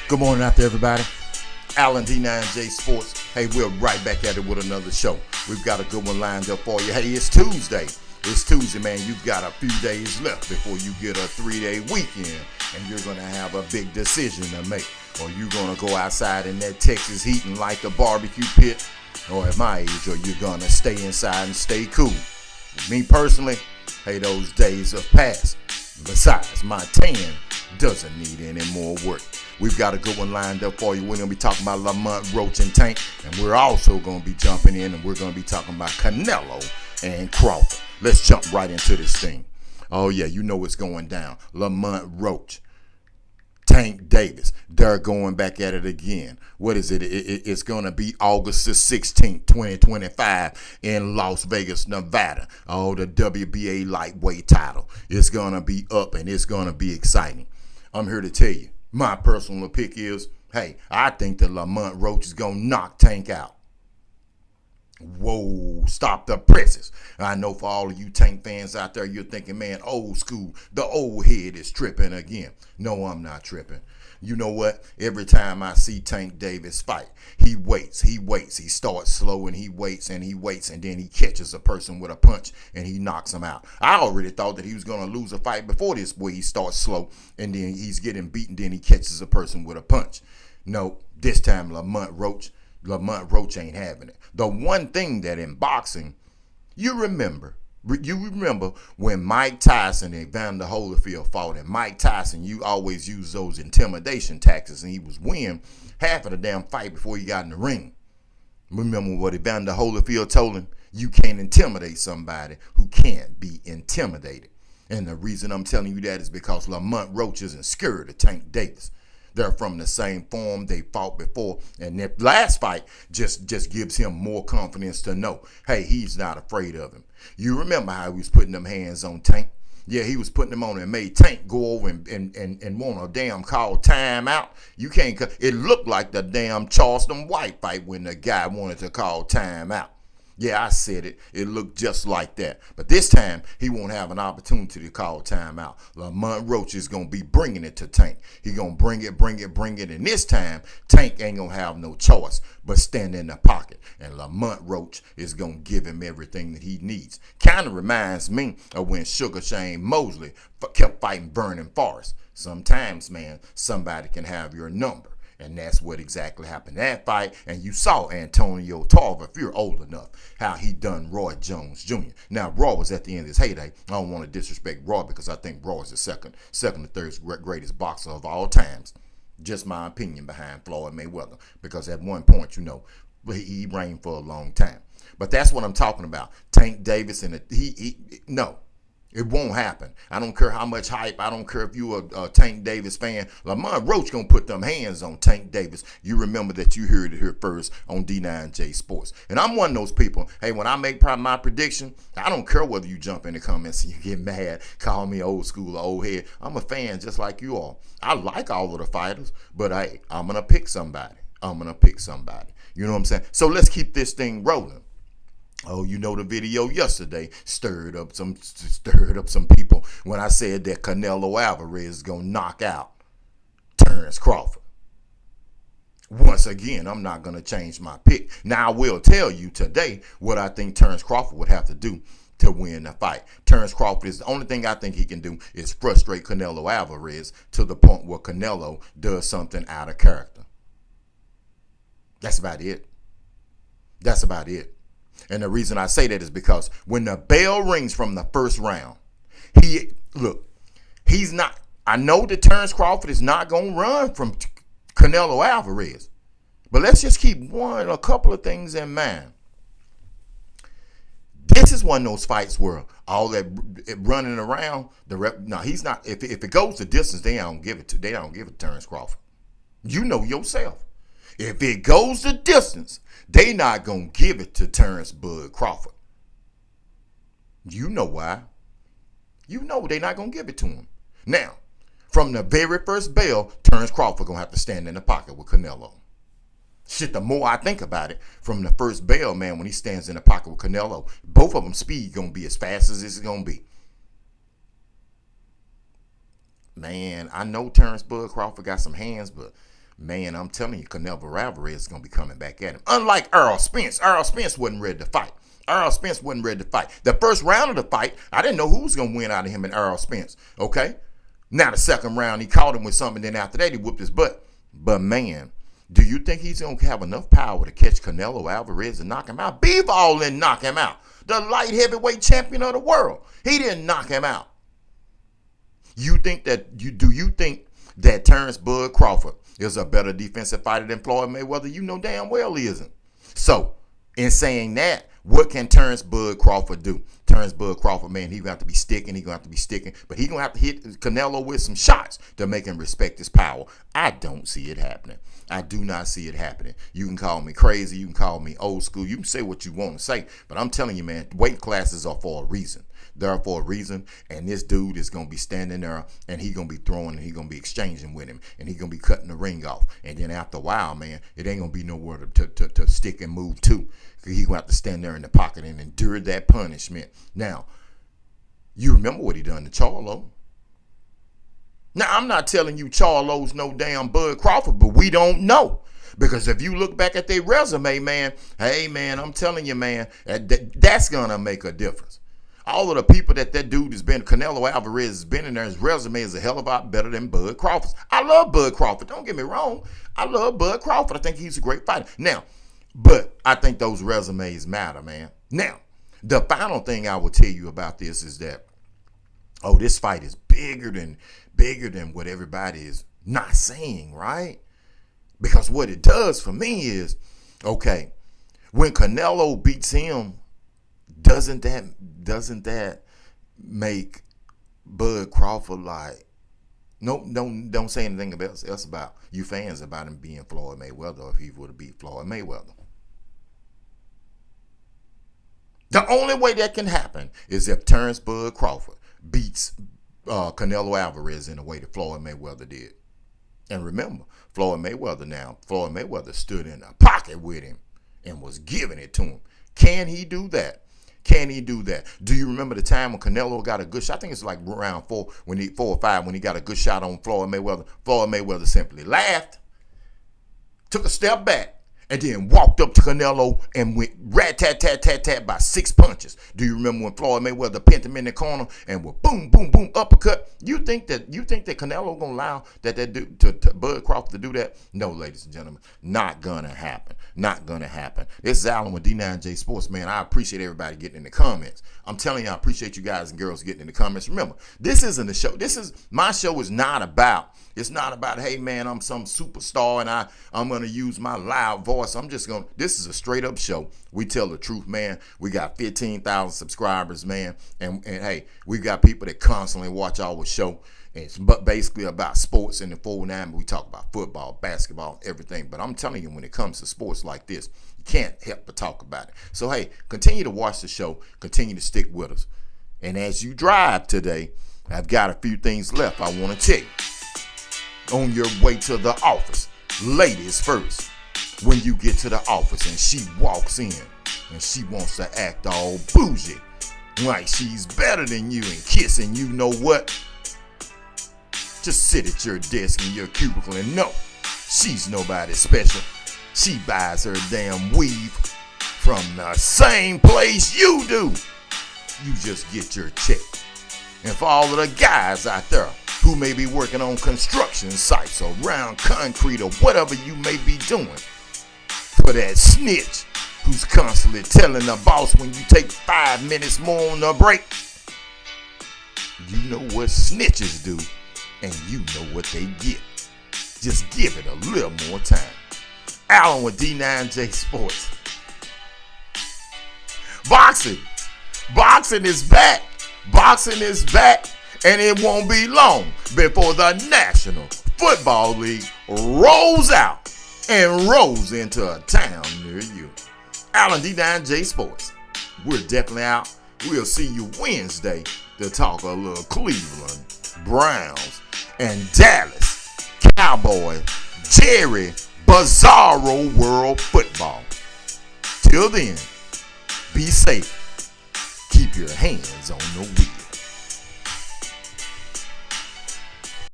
Good morning out there, everybody. Allen D9J Sports. Hey, we're right back at it with another show. We've got a good one lined up for you. Hey, it's Tuesday. It's Tuesday, man. You've got a few days left before you get a 3-day weekend, and you're going to have a big decision to make. Or you're going to go outside in that Texas heat and light the barbecue pit, or at my age, or you're going to stay inside and stay cool. Me personally, hey, those days have passed. Besides, my tan doesn't need any more work. We've got a good one lined up for you. We're going to be talking about Lamont Roach and Tank, and we're also going to be jumping in and we're going to be talking about Canelo and Crawford. Let's jump right into this thing. Oh, yeah, you know what's going down. Lamont Roach, Tank Davis, they're going back at it again. What is it? It's going to be August the 16th, 2025 in Las Vegas, Nevada. Oh, the WBA lightweight title. It's going to be up and it's going to be exciting. I'm here to tell you, my personal pick is, hey, I think that Lamont Roach is going to knock Tank out. Whoa, stop the presses. I know for all of you Tank fans out there, you're thinking, man, old school, the old head is tripping again. No, I'm not tripping. You know what? Every time I see Tank Davis fight, he waits. He starts slow and he waits, and then he catches a person with a punch and he knocks him out. I already thought that he was going to lose a fight before this, where he starts slow and then he's getting beaten, then he catches a person with a punch. No, this time Lamont Roach ain't having it. The one thing that in boxing, you remember when Mike Tyson and Evander Holyfield fought, and Mike Tyson, you always use those intimidation tactics, and he was winning half of the damn fight before he got in the ring. Remember what Evander Holyfield told him? You can't intimidate somebody who can't be intimidated. And the reason I'm telling you that is because Lamont Roach isn't scared of Tank Davis. They're from the same form. They fought before. And that last fight just gives him more confidence to know, hey, he's not afraid of him. You remember how he was putting them hands on Tank? Yeah, he was putting them on and made Tank go over and want a damn call timeout. You can't. It looked like the damn Charleston White fight when the guy wanted to call timeout. Yeah, I said it. It looked just like that. But this time, he won't have an opportunity to call timeout. Lamont Roach is going to be bringing it to Tank. He going to bring it. And this time, Tank ain't going to have no choice but stand in the pocket. And Lamont Roach is going to give him everything that he needs. Kind of reminds me of when Sugar Shane Mosley kept fighting Vernon Forrest. Sometimes, man, somebody can have your number. And that's what exactly happened in that fight. And you saw Antonio Tarver, if you're old enough, how he done Roy Jones Jr. Now, Roy was at the end of his heyday. I don't want to disrespect Roy because I think Roy is the second or third greatest boxer of all times. Just my opinion behind Floyd Mayweather. Because at one point, you know, he reigned for a long time. But that's what I'm talking about. Tank Davis and no. It won't happen. I don't care how much hype. I don't care if you're a Tank Davis fan. Lamont Roach going to put them hands on Tank Davis. You remember that you heard it here first on D9J Sports. And I'm one of those people. Hey, when I make my prediction, I don't care whether you jump in the comments and you get mad, call me old school or old head. I'm a fan just like you all. I like all of the fighters, but hey, I'm going to pick somebody. You know what I'm saying? So let's keep this thing rolling. Oh, you know the video yesterday stirred up some people when I said that Canelo Alvarez is going to knock out Terence Crawford. Once again, I'm not going to change my pick. Now, I will tell you today what I think Terence Crawford would have to do to win the fight. Terence Crawford is the only thing I think he can do is frustrate Canelo Alvarez to the point where Canelo does something out of character. That's about it. And the reason I say that is because when the bell rings from the first round, I know that Terence Crawford is not going to run from Canelo Alvarez. But let's just keep a couple of things in mind. This is one of those fights where all that running around, he's not. If it goes the distance, they don't give it to Terence Crawford. You know yourself. If it goes the distance, they not going to give it to Terence Bud Crawford. You know why. You know they not going to give it to him. Now, from the very first bell, Terence Crawford going to have to stand in the pocket with Canelo. Shit, the more I think about it, from the first bell, man, when he stands in the pocket with Canelo, both of them speed going to be as fast as it's going to be. Man, I know Terence Bud Crawford got some hands, but man, I'm telling you, Canelo Alvarez is going to be coming back at him. Unlike Errol Spence. Errol Spence wasn't ready to fight. Errol Spence wasn't ready to fight. The first round of the fight, I didn't know who was going to win out of him and Errol Spence. Okay? Now the second round, he caught him with something. Then after that, he whooped his butt. But, man, do you think he's going to have enough power to catch Canelo Alvarez and knock him out? Bivol didn't knock him out. The light heavyweight champion of the world. He didn't knock him out. Do you think that Terence Bud Crawford is a better defensive fighter than Floyd Mayweather? You know damn well he isn't. So, in saying that, what can Terence Bud Crawford do? Terence Bud Crawford, man, he's going to have to be sticking. But he's going to have to hit Canelo with some shots to make him respect his power. I don't see it happening. I do not see it happening. You can call me crazy. You can call me old school. You can say what you want to say. But I'm telling you, man, weight classes are for a reason. They're for a reason. And this dude is going to be standing there and he's going to be throwing and he's going to be exchanging with him. And he's going to be cutting the ring off. And then after a while, man, it ain't going to be nowhere to stick and move to. He's going to have to stand there in the pocket and endure that punishment. Now, you remember what he done to Charlo. Now, I'm not telling you Charlo's no damn Bud Crawford, but we don't know. Because if you look back at their resume, man, hey, man, I'm telling you, man, that's going to make a difference. All of the people that dude has been, Canelo Alvarez has been in there, his resume is a hell of a lot better than Bud Crawford's. I love Bud Crawford. Don't get me wrong. I love Bud Crawford. I think he's a great fighter. Now, but I think those resumes matter, man. Now, the final thing I will tell you about this is that, this fight is bigger than what everybody is not saying, right? Because what it does for me is, okay, when Canelo beats him, doesn't that make Bud Crawford like, don't say anything else about you fans about him being Floyd Mayweather or if he would have beat Floyd Mayweather. The only way that can happen is if Terence Bud Crawford beats Canelo Alvarez in the way that Floyd Mayweather did. And remember, Floyd Mayweather stood in a pocket with him and was giving it to him. Can he do that? Can he do that? Do you remember the time when Canelo got a good shot? I think it's like round 4 or 5 when he got a good shot on Floyd Mayweather. Floyd Mayweather simply laughed, took a step back, and then walked up to Canelo and went rat-tat-tat-tat-tat by 6 punches. Do you remember when Floyd Mayweather pinned him in the corner and with boom, boom, boom, uppercut? You think that Canelo gonna allow that dude to Bud Crawford to do that? No, ladies and gentlemen, not gonna happen. Not gonna happen. This is Alan with D9J Sports, man. I appreciate everybody getting in the comments. I'm telling you, I appreciate you guys and girls getting in the comments. Remember, this isn't a show. My show is not about. It's not about, hey, man, I'm some superstar and I'm going to use my loud voice. This is a straight up show. We tell the truth, man. We got 15,000 subscribers, man. And hey, we got people that constantly watch our show. And it's basically about sports in the 419. We talk about football, basketball, everything. But I'm telling you, when it comes to sports like this, you can't help but talk about it. So, hey, continue to watch the show. Continue to stick with us. And as you drive today, I've got a few things left I want to tell you. On your way to the office, ladies first. When you get to the office and she walks in and she wants to act all bougie, like she's better than you and kissing, you know what? Just sit at your desk in your cubicle and know she's nobody special. She buys her damn weave from the same place you do. You just get your check. And for all of the guys out there who may be working on construction sites or around concrete or whatever you may be doing, for that snitch who's constantly telling the boss when you take 5 minutes more on the break, you know what snitches do and you know what they get. Just give it a little more time. Alan with D9J Sports. Boxing is back. Boxing is back. And it won't be long before the National Football League rolls out and rolls into a town near you. Alan D9J Sports. We're definitely out. We'll see you Wednesday to talk a little Cleveland Browns and Dallas Cowboys Jerry Bizarro World Football. Till then, be safe. Keep your hands on the wheel.